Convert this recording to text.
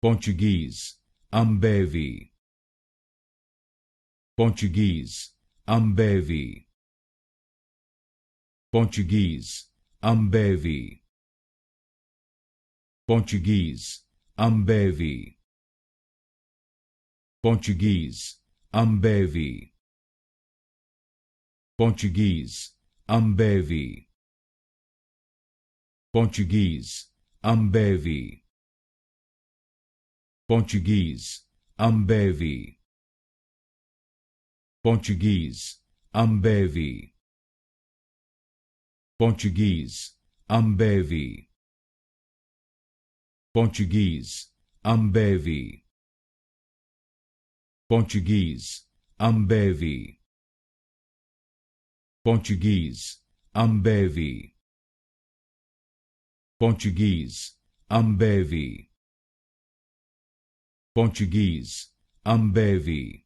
Portuguese, Ambev. Portuguese, Ambev. Portuguese, Ambev. Portuguese, Ambev. Portuguese, Ambev. Portuguese, Ambev. Portuguese, Ambev. Portuguese, Ambev. Portuguese, Ambev. Portuguese, Ambev. Portuguese, Ambev. Portuguese, Ambev. Portuguese, Ambev. Portuguese, Ambev. Portuguese, Ambev.